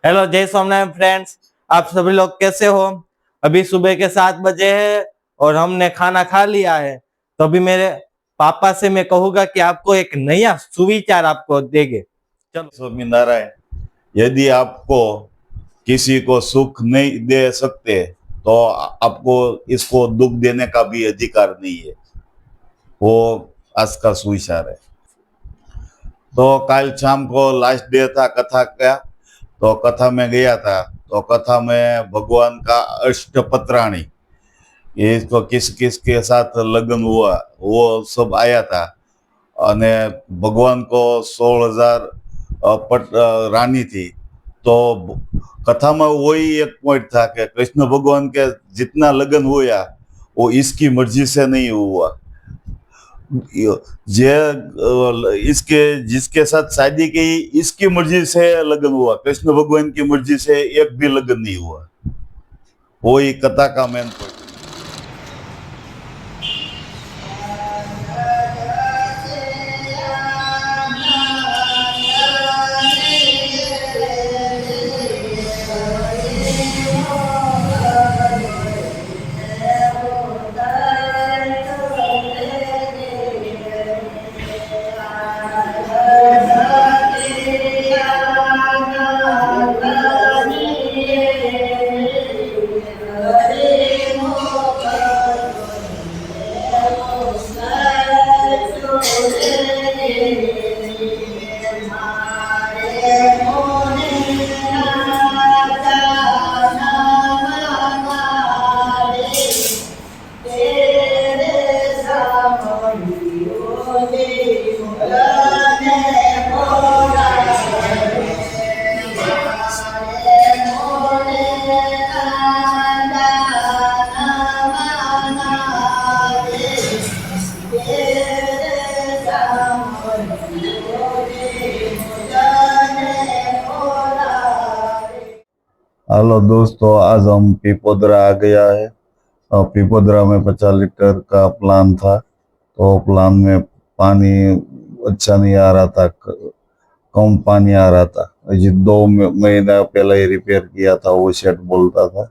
Hello जय Somnath friends. आप सभी लोग कैसे हो? अभी सुबह के 7 बजे है और हमने खाना खा लिया है। तो अभी मेरे पापा से मैं कहूँगा कि आपको एक नया सुविचार आपको देंगे। चलो। स्वामी नारायण, यदि आपको किसी को सुख नहीं दे सकते तो आपको इसको दुख देने का भी अधिकार नहीं है। वो आज का सुविचार है। तो कल शाम को लास्ट डे था कथा का, तो कथा में गया था। तो कथा में भगवान का अष्टपत्राणी, ये इसको किस किस के साथ लग्न हुआ वो सब आया था। અને ભગવાન को 16,000 रानी थी। तो कथा में वही एक पॉइंट था कि कृष्ण भगवान के जितना लगन हुआ वो इसकी मर्जी से नहीं हुआ। जे इसके जिसके साथ शादी की इसकी मर्जी से लगन हुआ, कृष्ण भगवान की मर्जी से एक भी लगन नहीं हुआ। वही कथा का मेन पॉइंट। हेलो दोस्तों, आज हम पीपोदरा आ गया है। और पीपोदरा में 50 लीटर का प्लान था। तो प्लान में पानी अच्छा नहीं आ रहा था, कम पानी आ रहा था। ये 2 महीना पहले ही रिपेयर किया था, वो सेट बोलता था।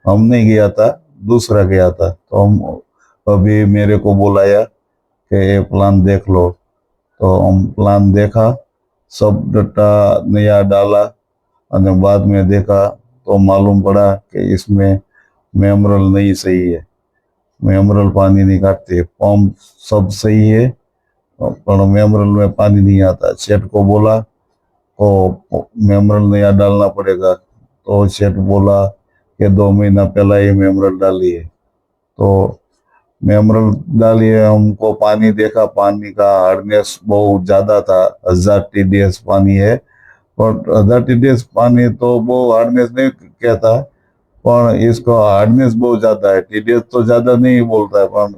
हम नहीं गया था, दूसरा गया था। तो हम अभी मेरे को बुलाया कि ये प्लान देख लो। तो हम प्लान देखा, सब डटा नया डाला और बाद में देखा तो मालूम पड़ा कि इसमें मेमरल नहीं सही है। मेमरल पानी नहीं काटते, पंप सब सही है पर मेमरल में पानी नहीं आता। सेठ को बोला तो मेमरल नया डालना पड़ेगा। तो सेठ बोला कि 2 महीना पहला ये मेमरल डाली है। तो मेमरल डाली है, हमको पानी देखा, पानी का हार्डनेस बहुत ज्यादा था। 1000 TDS पानी है, पर 1000 TDS पानी तो वो हार्डनेस नहीं कहता, पर इसको हार्डनेस बहुत ज्यादा है। TDS तो ज्यादा नहीं बोलता है, पर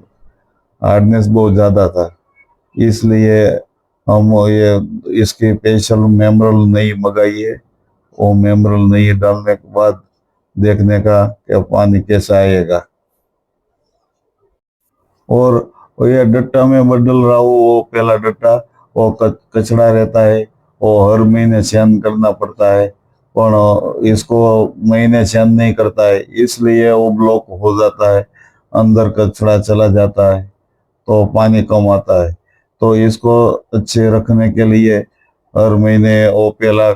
हार्डनेस बहुत ज्यादा था। इसलिए हम ये इसकी स्पेशल मेमरल नहीं मंगाई है। वो मेमरल नहीं डालने के बाद देखने का कि पानी कैसा आएगा। और ये डट्टा में बदल रहा हूँ, वो पहला डट्टा वो कचड़ा रहता है, वो हर महीने सहन करना पड़ता है। पर इसको महीने सहन नहीं करता है, इसलिए वो ब्लॉक हो जाता है, अंदर कचड़ा चला जाता है, तो पानी कम आता है। तो इसको अच्छे रखने के लिए हर महीने वो पहला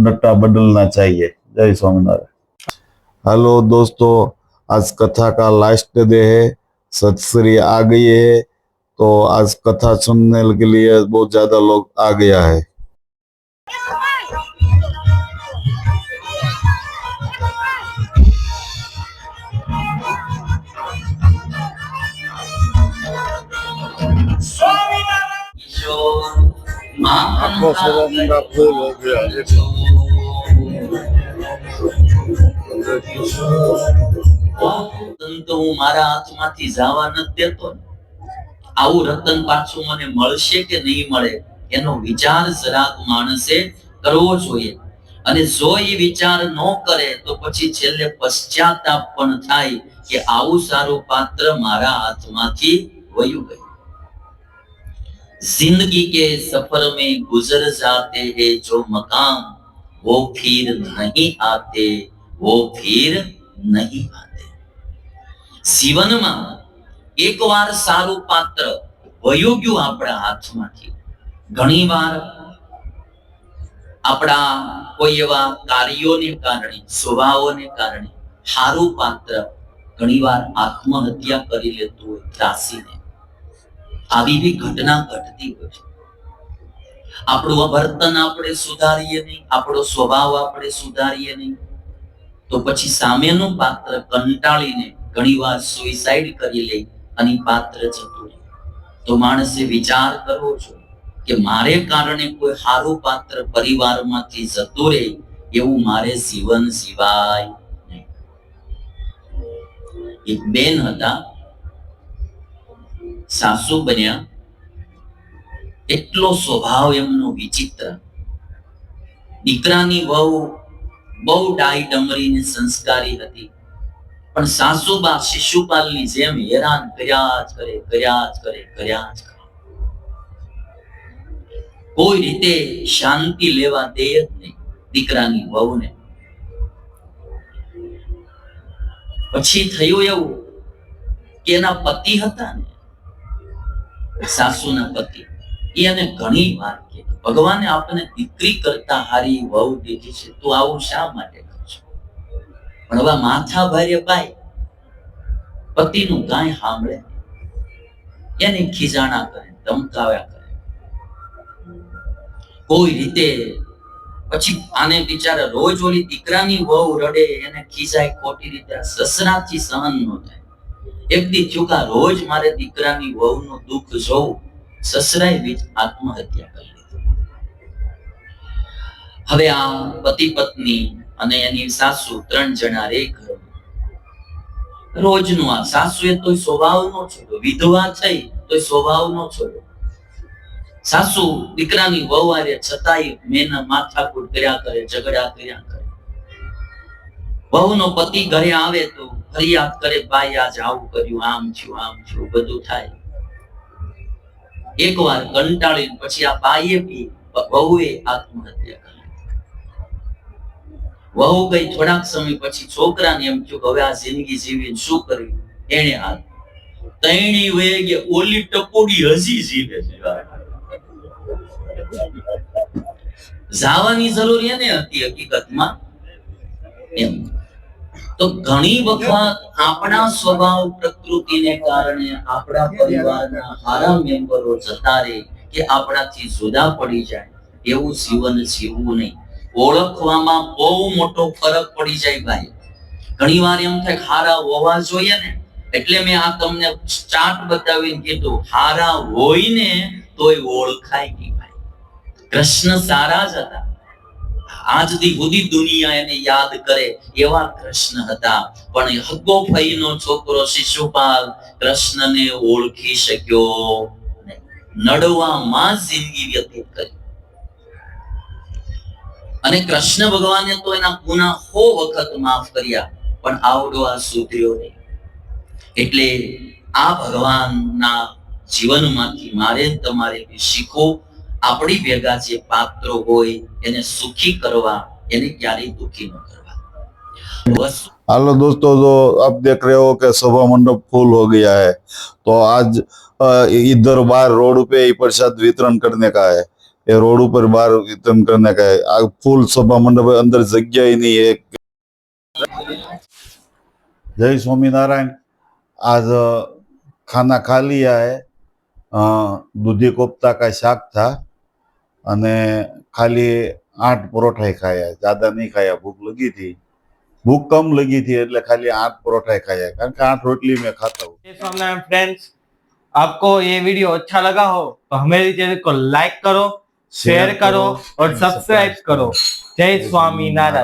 डट्टा बदलना चाहिए। जय स्वामीनारायण। हेलो दोस्तों, आज कथा का लास्ट डे है। सत्सरी आ गई है, तो आज कथा सुनने के लिए बहुत ज्यादा लोग आ गया है। आंखों से मेरा फूल हो गया। તો હું મારા હાથમાંથી જવા નથી દેતો ને, આવું રતન પાછું મને મળશે કે નહીં મળે એનો વિચાર જરાક માણસે કરવો જોઈએ। અને જો એ વિચાર ન કરે તો પછી છેલ્લે પશ્ચાતાપ પણ થાય કે આવું સારું પાત્ર મારા હાથમાંથી વયું ગયું। जिंदगी के सफर में गुजर जाते हैं जो मकाम, वो फिर नहीं आते, वो फिर नहीं आते. જીવનમાં એકવાર સારું પાત્ર વયું ગયું આપણા હાથમાંથી, ઘણીવાર આપણા કોઈ એવા કાર્યોને કારણે, સ્વભાવોને કારણે સારું પાત્ર ઘણીવાર આત્મહત્યા કરી લેતું હોય ત્રાસીને. આવી બી ઘટના ઘટતી હોય છે. આપણું વર્તન આપણે સુધારીએ નહીં, આપણો સ્વભાવ આપણે સુધારીએ નહીં, તો પછી સામેનું પાત્ર કંટાળીને ઘણીવાર સુઇસાઇડ કરી લે અને પાત્ર જતું રહે. તો માણસે વિચાર કરવો જોઈએ કે મારે કારણે કોઈ સારું પાત્ર પરિવારમાંથી જતું રહે એવું મારે જીવન જીવાય નહીં. એક બેન હતા, સાસુ બન્યા, એટલો સ્વભાવ એમનો વિચિત્ર. દીકરાની વહુ બહુ ડાઈ ડમરી ને સંસ્કારી હતી, પણ સાસુબા શિશુપાલની જેમ હેરાન કર્યા જ કરે, કર્યા જ કરે, કર્યા જ કરે. કોઈ રીતે શાંતિ લેવા દે જ નહીં દીકરાની વહુને. પછી થયું એવું કે એના પતિ હતા ને, સાસુના પતિ, એને ઘણી વાર કે ભગવાને આપણને દીકરી કરતા હારી વહુ દીધી છે, તું આવું શા માટે કરશો? પણ હવે માથા ભારે ભાઈ પતિનું કાંઈ સાંભળે, એને ખીજાણા કરે, ધમકાવ્યા કરે. કોઈ રીતે પછી આને બિચારા રોજ ઓલી દીકરાની વહુ રડે, એને ખીજાય ખોટી રીતે, સસરાથી સહન ન થાય. એક દી ચૂકા રોજ મારે દીકરાની વહુનું દુઃખ જોવું, સસરાએ બીજ આત્મહત્યા કરી લીધી. હવે આ પતિ પત્ની અને એની સાસુ 3 જણા રે ઘર. રોજનું આ સાસુએ તો સ્વભાવ નો છોડ્યો, વિધવા થઈ તો સ્વભાવ નો છોડ્યો. સાસુ દીકરાની વહુ આરે છતાંય મેના માથાકૂટ કર્યા કરે, ઝઘડા કર્યા કરે. વહુનો પતિ ઘરે આવે તો ફરિયાદ કરે, ભાઈ આજ આવું કર્યું, આમ થયું, આમ થયું, બધું થાય. એકવાર કંટાળીને પછી આ બાઈએ બી વહુએ આત્મહત્યા કરી. વહુ ગઈ, થોડાક સમય પછી છોકરાને એમ થયું કે હવે આ જિંદગી જીવીને શું કરવી? એને હાથ તૈણી વેગે ઓલી ટપોડી હજી જીવે છે. જાવાની જરૂર એને હતી હકીકતમાં. એમ તો ઘણી વખત આપણા સ્વભાવ પ્રકૃતિને કારણે આપણા પરિવારના હારા મેમ્બરો જતા રહે કે આપણાથી જુદા પડી જાય, એવું જીવન જીવવું નહીં. ઓળખવામાં બહુ મોટો ફરક પડી જાય ભાઈ. ઘણી વાર એમ થાય હારા હોવા જોઈએ ને, એટલે મેં આ તમને ચાર્ટ બતાવીને કીધું, હારા હોય ને તોય ઓળખાય નહીં ભાઈ. કૃષ્ણ સારા જ હતા, આજ સુધી દુનિયા એને યાદ કરે એવા કૃષ્ણ હતા, પણ હગ્ગો ફઈનો છોકરો શિશુપાલ કૃષ્ણને ઓળખી શક્યો નહીં. નડવામાં જિંદગી વ્યતીત કરી. અને કૃષ્ણ ભગવાને તો એના ગુના 100 વખત માફ કર્યા, પણ આવડો આ સુધર્યો નહીં. એટલે આ ભગવાનના જીવનમાંથી મારે તમારે શીખો, આપણી ભેગા જે પાત્રો હોય એને સુખી કરવા, એને ક્યારેય દુખી ન કરવા. हेलो दोस्तों, जो आप देख रहे हो कि सभा मंडप फुल हो गया है, तो आज इधर बाहर रोड पे ही प्रसाद वितरण करने का है. ये रोड ऊपर बाहर वितरण करने का है. आज फुल सभा मंडप है, अंदर जगह ही नहीं है. जय स्वामीनारायण. आज खाना खा लिया है. दूधी कोफ्ता का शाक था અને ખાલી 8 પરોઠા ખાયા, ज्यादा नहीं खाया. भूख लगी थी, भूख कम लगी थी, એટલે ખાલી 8 परोठा खाया, કારણ કે 8 रोटली मैं खाता हूँ. स्वामीनारायण फ्रेंड्स, आपको ये वीडियो अच्छा लगा हो तो हमारे चैनल को लाइक करो, शेयर करो और सब्सक्राइब करो. जय स्वामीनारायण.